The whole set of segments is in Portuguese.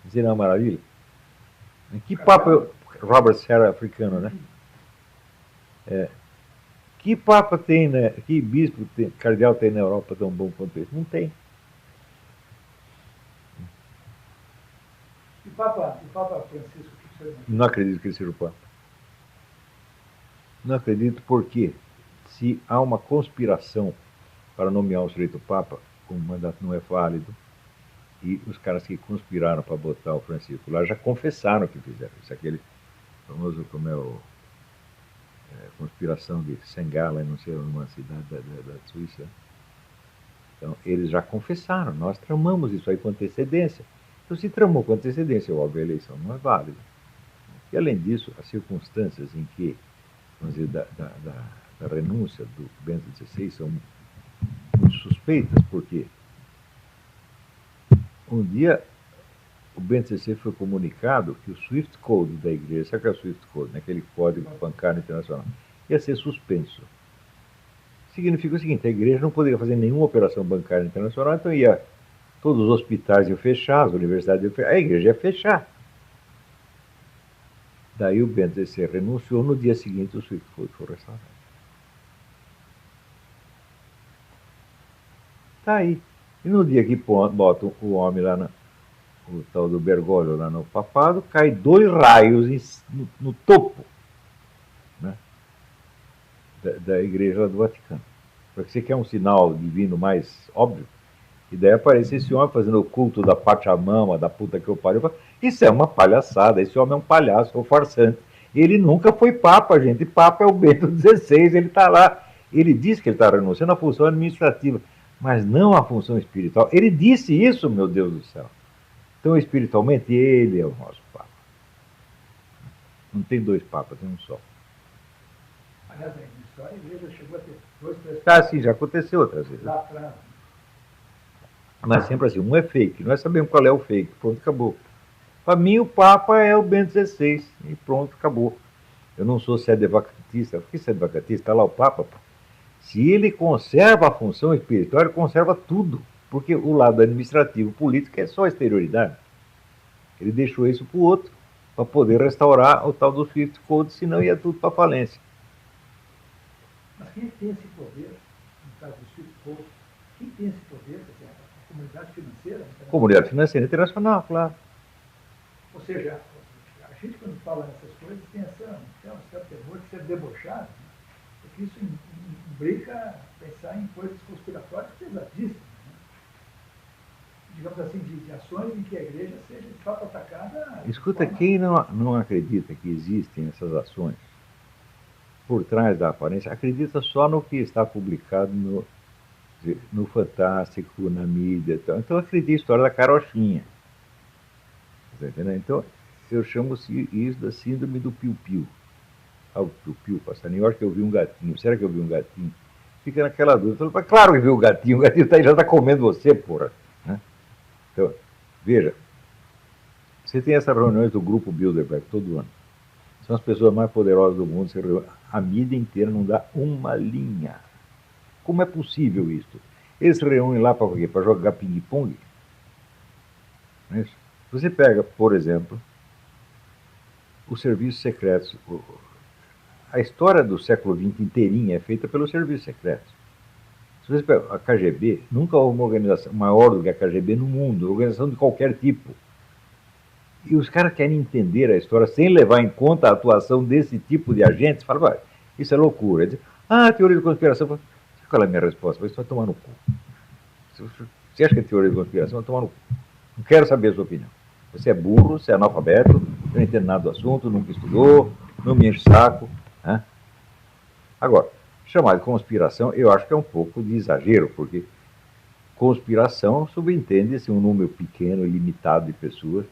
Seria uma maravilha. Que Papa... Robert Serra, africano, né? Que Papa tem, né? Que bispo, tem, cardeal tem na Europa tão bom quanto esse? Não tem. E Papa Francisco, o que você imagina? Não acredito que ele seja o Papa. Não acredito porque, se há uma conspiração para nomear o sujeito Papa, o mandato não é válido, e os caras que conspiraram para botar o Francisco lá já confessaram que fizeram isso. Aquele famoso, como é o conspiração de Sengala, não sei, numa cidade da Suíça. Então, eles já confessaram, nós tramamos isso aí com antecedência. Então, se tramou com antecedência, óbvio, a eleição não é válida. E, além disso, as circunstâncias em que, vamos dizer, da renúncia do Bento XVI são muito suspeitas, porque um dia o Bento XVI foi comunicado que o Swift Code da igreja, sabe o que é o Swift Code, né? Aquele código bancário internacional, ia ser suspenso. Significa o seguinte, a igreja não poderia fazer nenhuma operação bancária internacional, então todos os hospitais iam fechar, as universidades iam fechar, a igreja ia fechar. Daí o Bento XVI renunciou, no dia seguinte o Swift Code foi restaurado. Tá aí. E no dia que botam o homem lá, o tal do Bergoglio lá no papado, cai 2 raios no topo, né, da igreja lá do Vaticano. Porque você quer um sinal divino mais óbvio, e daí aparece esse homem fazendo o culto da Pachamama, da puta que eu pariu. Isso é uma palhaçada, esse homem é um palhaço, é um farsante. Ele nunca foi Papa, gente. Papa é o Bento XVI, ele está lá. Ele diz que ele está renunciando à função administrativa, mas não à função espiritual. Ele disse isso, meu Deus do céu. Então, espiritualmente, ele é o nosso Papa. Não tem 2 papas, tem um só. Aliás, na história, a igreja chegou a ter 2, 3 papas. Sim, já aconteceu outras vezes. Lá atrás. Mas sempre assim, um é fake, nós sabemos qual é o fake, pronto, acabou. Para mim, o Papa é o Bento XVI, e pronto, acabou. Eu não sou sedevacantista, por que sedevacantista? Está lá o Papa. Se ele conserva a função espiritual, ele conserva tudo, porque o lado administrativo, político, é só exterioridade. Ele deixou isso para o outro, para poder restaurar o tal do Swift Code, senão ia tudo para falência. Mas quem tem esse poder, no caso do Swift Code, quem tem esse poder, a comunidade financeira? Comunidade financeira internacional, claro. Ou seja, a gente quando fala nessas coisas tem um certo temor de ser debochado, né? Porque isso implica pensar em coisas conspiratórias pesadíssimas, né? Digamos assim, de ações em que a igreja seja de fato atacada. Escuta, quem não acredita que existem essas ações por trás da aparência, acredita só no que está publicado no Fantástico, na mídia. Então acredita a história da carochinha. Então, eu chamo isso da síndrome do piu-piu. Ah, o piu-piu, passarinho. Eu acho que eu vi um gatinho. Será que eu vi um gatinho? Fica naquela dúvida. Falo, claro que viu o gatinho já está comendo você, porra. Né? Então, veja, você tem essas reuniões do grupo Bilderberg todo ano. São as pessoas mais poderosas do mundo. A mídia inteira não dá uma linha. Como é possível isso? Eles se reúnem lá para quê? Para jogar ping-pong? Não é isso? Você pega, por exemplo, os serviços secretos. A história do século XX inteirinha é feita pelos serviços secretos. Se você pega a KGB, nunca houve uma organização maior do que a KGB no mundo, organização de qualquer tipo. E os caras querem entender a história sem levar em conta a atuação desse tipo de agentes. Falam, isso é loucura. Dizem, teoria de conspiração. Qual é a minha resposta? Isso vai tomar no cu. Você acha que é teoria de conspiração? Vai tomar no cu. Não quero saber a sua opinião. Você é burro, você é analfabeto, não entende nada do assunto, nunca estudou, não me enche o saco. Né? Agora, chamar de conspiração, eu acho que é um pouco de exagero, porque conspiração subentende-se um número pequeno e limitado de pessoas.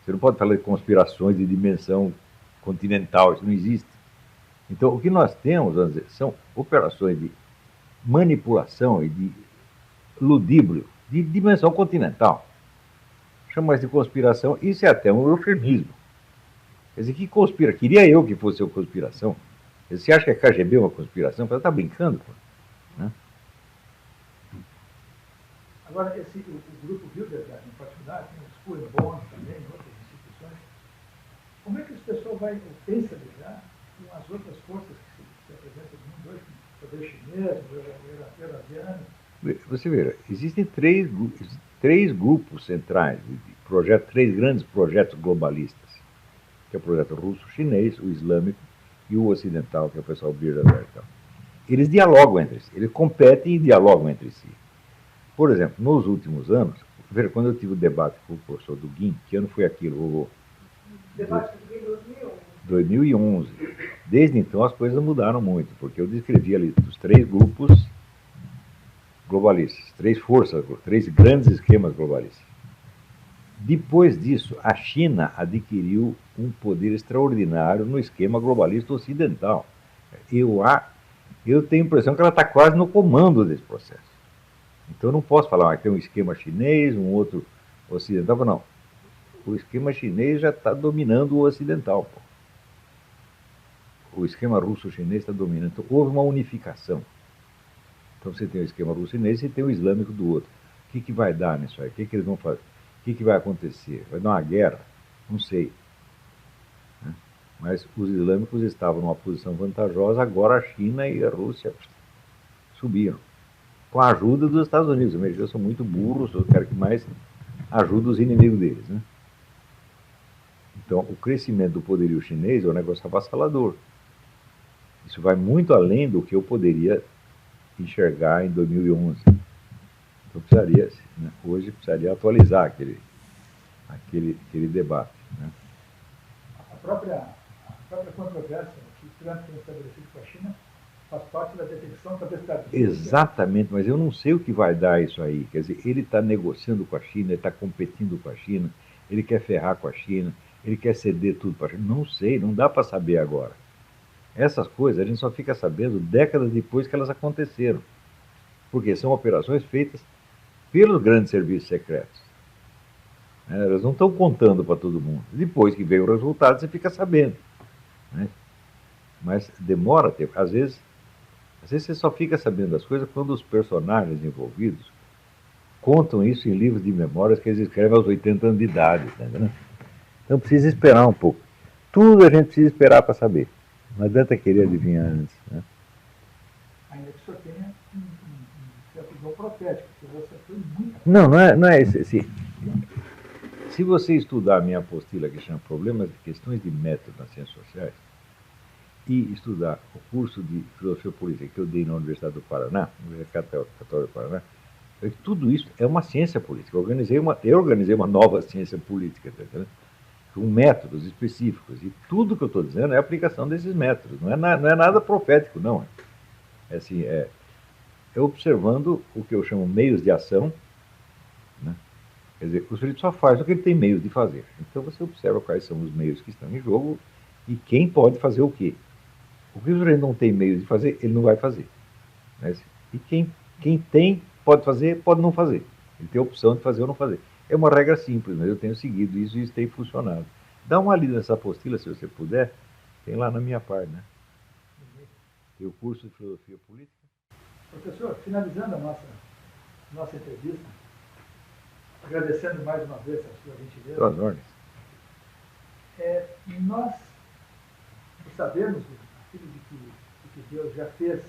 Você não pode falar de conspirações de dimensão continental, isso não existe. Então, o que nós temos, vamos dizer, são operações de manipulação e de ludíbrio de dimensão continental. Chama de conspiração, isso é até um eufemismo. Quer dizer, que conspira? Queria eu que fosse uma conspiração. Você acha que a KGB é uma conspiração? Você está brincando, pô. Né? Agora, o grupo Bilderberg, em particular, tem o Skull and Bones também. vai, ou pensa ligar com as outras forças que se apresentam no mundo hoje, como o poder chinês, o eurasiano. Você vê, existem três grupos centrais de projetos, três grandes projetos globalistas, que é o projeto russo-chinês, o islâmico e o ocidental, que é o pessoal Bilderberg. Eles dialogam entre si, eles competem e dialogam entre si. Por exemplo, nos últimos anos, quando eu tive o debate com o professor Dugin, que ano foi aquilo? Debate do Dugin 2011. Desde então as coisas mudaram muito, porque eu descrevi ali os três grupos globalistas, três forças, três grandes esquemas globalistas. Depois disso, a China adquiriu um poder extraordinário no esquema globalista ocidental. Eu tenho a impressão que ela está quase no comando desse processo. Então eu não posso falar que tem um esquema chinês, um outro ocidental. Não. O esquema chinês já está dominando o ocidental. Pô. O esquema russo-chinês está dominando. Então houve uma unificação. Então você tem o esquema russo-chinês e tem o islâmico do outro. O que vai dar nisso aí? O que eles vão fazer? O que vai acontecer? Vai dar uma guerra? Não sei. Mas os islâmicos estavam numa posição vantajosa, agora a China e a Rússia subiram. Com a ajuda dos Estados Unidos. Os americanos são muito burros, eu quero que mais ajude os inimigos deles. Né? Então, o crescimento do poderio chinês é um negócio avassalador. Isso vai muito além do que eu poderia enxergar em 2011. Então, hoje precisaria atualizar aquele debate. Né? A própria controvérsia que o Trump tem estabelecido com a China faz parte da detecção da capacidade. Exatamente, mas eu não sei o que vai dar isso aí. Quer dizer, ele está negociando com a China, ele está competindo com a China, ele quer ferrar com a China, ele quer ceder tudo para a China. Não sei, não dá para saber agora. Essas coisas a gente só fica sabendo décadas depois que elas aconteceram. Porque são operações feitas pelos grandes serviços secretos. Elas não estão contando para todo mundo. Depois que vem o resultado, você fica sabendo. Né? Mas demora tempo. Às vezes você só fica sabendo das coisas quando os personagens envolvidos contam isso em livros de memórias que eles escrevem aos 80 anos de idade. Tá, então precisa esperar um pouco. Tudo a gente precisa esperar para saber. Não adianta querer adivinhar antes. Né? Ainda que o senhor tenha um certo dom profético, porque você foi muito. Não é esse. Se você estudar a minha apostila que chama Problemas e Questões de Método nas Ciências Sociais, e estudar o curso de Filosofia Política que eu dei na Universidade do Paraná, Universidade Católica do Paraná, tudo isso é uma ciência política. Eu organizei uma nova ciência política, tá entendendo? Com métodos específicos. E tudo que eu estou dizendo é a aplicação desses métodos. Não é nada profético, não. É, assim, é observando o que eu chamo meios de ação. Né? Quer dizer, o sujeito só faz o que ele tem meios de fazer. Então você observa quais são os meios que estão em jogo e quem pode fazer o quê. O que o sujeito não tem meios de fazer, ele não vai fazer. Né? E quem tem, pode fazer, pode não fazer. Ele tem a opção de fazer ou não fazer. É uma regra simples, mas eu tenho seguido isso e isso tem funcionado. Dá uma lida nessa apostila, se você puder. Tem lá na minha parte, né? Tem o curso de Filosofia Política. Professor, finalizando a nossa entrevista, agradecendo mais uma vez a sua gentileza. Suas ordens. Nós, por sabermos aquilo de que Deus já fez,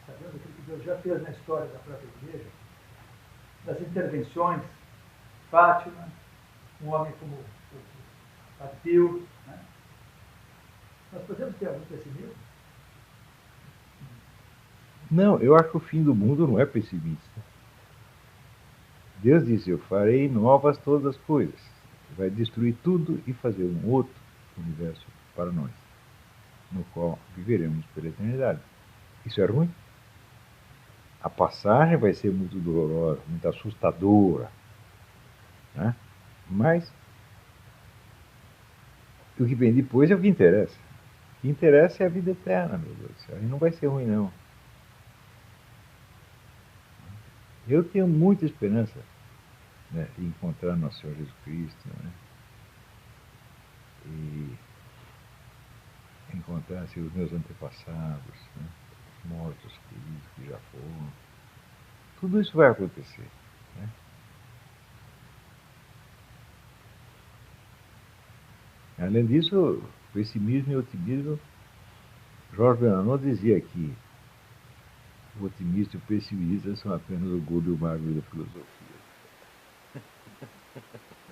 sabemos aquilo que Deus já fez na história da própria igreja, das intervenções, Fátima, um homem como o Padre Pio, né? Nós podemos ter algum pessimismo? Não, eu acho que o fim do mundo não é pessimista. Deus disse, eu farei novas todas as coisas. Vai destruir tudo e fazer um outro universo para nós, no qual viveremos pela eternidade. Isso é ruim? A passagem vai ser muito dolorosa, muito assustadora. Né? Mas o que vem depois é o que interessa. O que interessa é a vida eterna, meu Deus do céu. E não vai ser ruim, não. Eu tenho muita esperança, né, de encontrar nosso Senhor Jesus Cristo, né, e encontrar assim, os meus antepassados, né, os mortos queridos que já foram. Tudo isso vai acontecer. Né? Além disso, Pessimismo e otimismo. Jorge Bernanos dizia que o otimista e o pessimista são apenas o gordo e o magro da filosofia.